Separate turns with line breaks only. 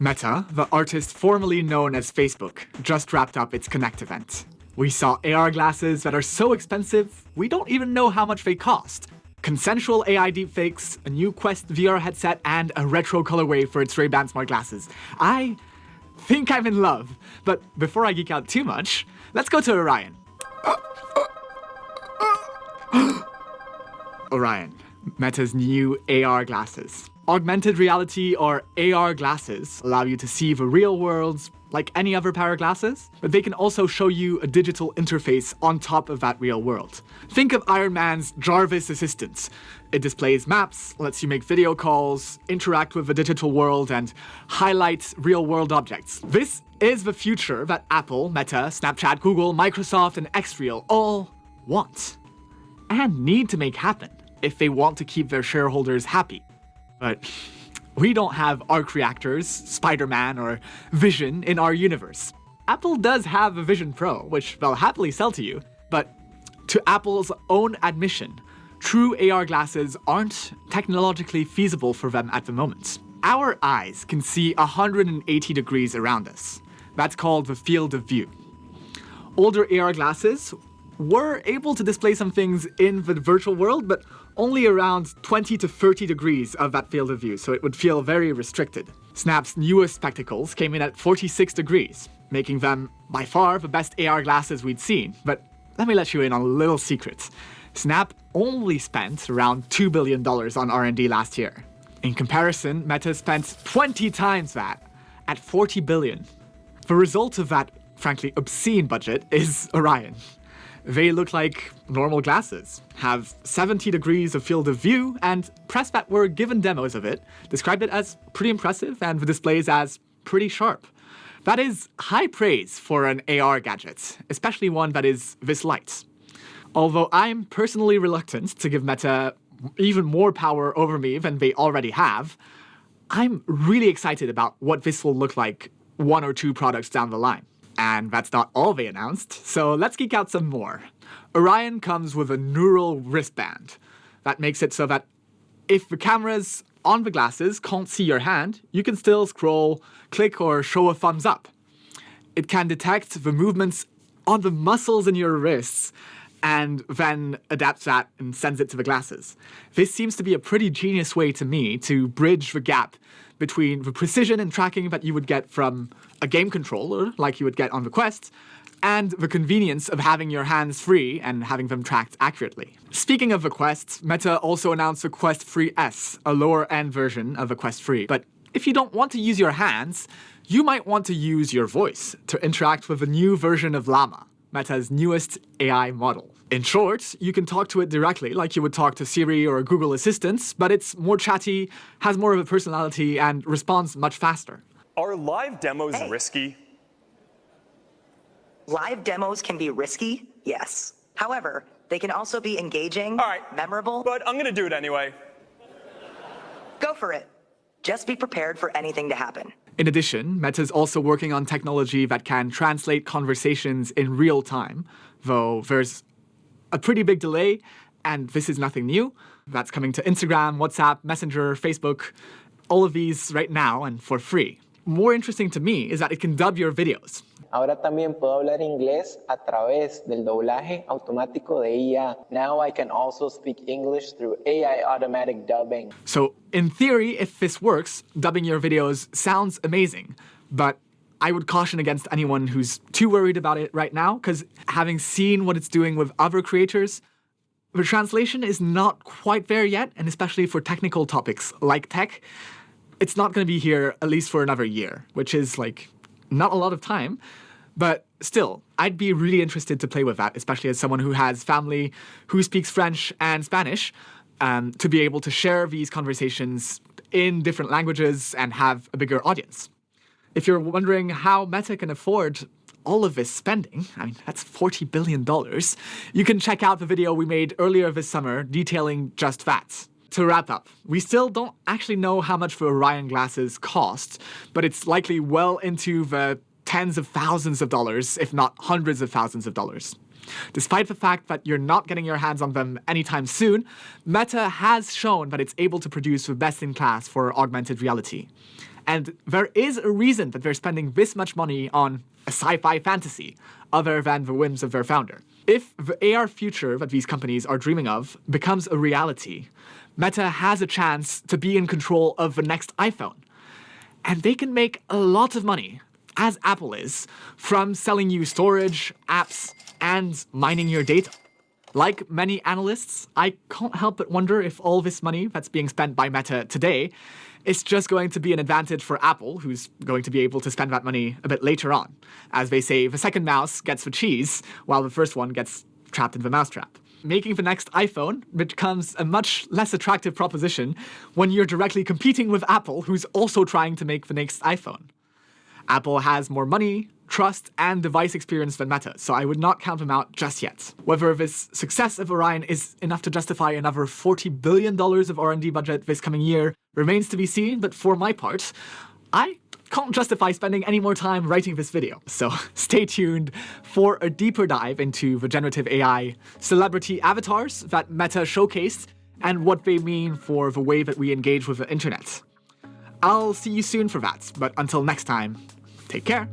Meta, the artist formerly known as Facebook, just wrapped up its Connect event. We saw AR glasses that are so expensive, we don't even know how much they cost. Consensual AI deepfakes, a new Quest VR headset, and a retro colorway for its Ray-Ban smart glasses. I think I'm in love. But before I geek out too much, let's go to Orion. Orion, Meta's new AR glasses. Augmented reality or AR glasses allow you to see the real world like any other pair of glasses, but they can also show you a digital interface on top of that real world. Think of Iron Man's Jarvis Assistant. It displays maps, lets you make video calls, interact with the digital world, and highlight real-world objects. This is the future that Apple, Meta, Snapchat, Google, Microsoft, and Xreal all want and need to make happen if they want to keep their shareholders happy. But we don't have arc reactors, Spider-Man, or Vision in our universe. Apple does have a Vision Pro, which they'll happily sell to you, but to Apple's own admission, true AR glasses aren't technologically feasible for them at the moment. Our eyes can see 180 degrees around us. That's called the field of view. Older AR glasses were able to display some things in the virtual world, but only around 20 to 30 degrees of that field of view, so it would feel very restricted. Snap's newest spectacles came in at 46 degrees, making them by far the best AR glasses we'd seen. But let me let you in on a little secret. Snap only spent around $2 billion on R&D last year. In comparison, Meta spent 20 times that, at $40 billion. The result of that, frankly, obscene budget is Orion. They look like normal glasses, have 70 degrees of field of view, and press that were given demos of it described it as pretty impressive and the displays as pretty sharp. That is high praise for an AR gadget, especially one that is this light. Although I'm personally reluctant to give Meta even more power over me than they already have, I'm really excited about what this will look like 1 or 2 products down the line. And that's not all they announced, so let's geek out some more. Orion comes with a neural wristband. That makes it so that if the cameras on the glasses can't see your hand, you can still scroll, click, or show a thumbs up. It can detect the movements on the muscles in your wrists and then adapts that and sends it to the glasses. This seems to be a pretty genius way to me to bridge the gap between the precision and tracking that you would get from a game controller, like you would get on the Quest, and the convenience of having your hands free and having them tracked accurately. Speaking of the Quest, Meta also announced the Quest 3 S, a lower-end version of the Quest 3. But if you don't want to use your hands, you might want to use your voice to interact with the new version of Llama, Meta's newest AI model. In short, you can talk to it directly like you would talk to Siri or Google Assistant, but it's more chatty, has more of a personality, and responds much faster.
Are live demos risky?
Live demos can be risky, yes. However, they can also be engaging, memorable.
But I'm gonna do it anyway.
Go for it. Just be prepared for anything to happen.
In addition, Meta's also working on technology that can translate conversations in real time, though there's a pretty big delay, and this is nothing new. That's coming to Instagram, WhatsApp, Messenger, Facebook, all of these right now and for free. More interesting to me is that it can dub your videos.
Ahora también puedo hablar inglés a través del doblaje automático de IA. Now I can also speak English through AI automatic dubbing.
So in theory, if this works, dubbing your videos sounds amazing, but I would caution against anyone who's too worried about it right now, because having seen what it's doing with other creators, the translation is not quite there yet, and especially for technical topics like tech, it's not going to be here at least for another year, which is like not a lot of time. But still, I'd be really interested to play with that, especially as someone who has family who speaks French and Spanish, to be able to share these conversations in different languages and have a bigger audience. If you're wondering how Meta can afford all of this spending, I mean, that's $40 billion, you can check out the video we made earlier this summer detailing just that. To wrap up, we still don't actually know how much the Orion glasses cost, but it's likely well into the tens of thousands of dollars, if not hundreds of thousands of dollars. Despite the fact that you're not getting your hands on them anytime soon, Meta has shown that it's able to produce the best in class for augmented reality. And there is a reason that they're spending this much money on a sci-fi fantasy, other than the whims of their founder. If the AR future that these companies are dreaming of becomes a reality, Meta has a chance to be in control of the next iPhone. And they can make a lot of money, as Apple is, from selling you storage, apps, and mining your data. Like many analysts, I can't help but wonder if all this money that's being spent by Meta today is just going to be an advantage for Apple, who's going to be able to spend that money a bit later on. As they say, the second mouse gets the cheese, while the first one gets trapped in the mousetrap. Making the next iPhone becomes a much less attractive proposition when you're directly competing with Apple, who's also trying to make the next iPhone. Apple has more money, trust, and device experience than Meta, so I would not count them out just yet. Whether this success of Orion is enough to justify another $40 billion of R&D budget this coming year remains to be seen, but for my part, I can't justify spending any more time writing this video. So stay tuned for a deeper dive into the generative AI celebrity avatars that Meta showcased and what they mean for the way that we engage with the internet. I'll see you soon for that, but until next time, take care.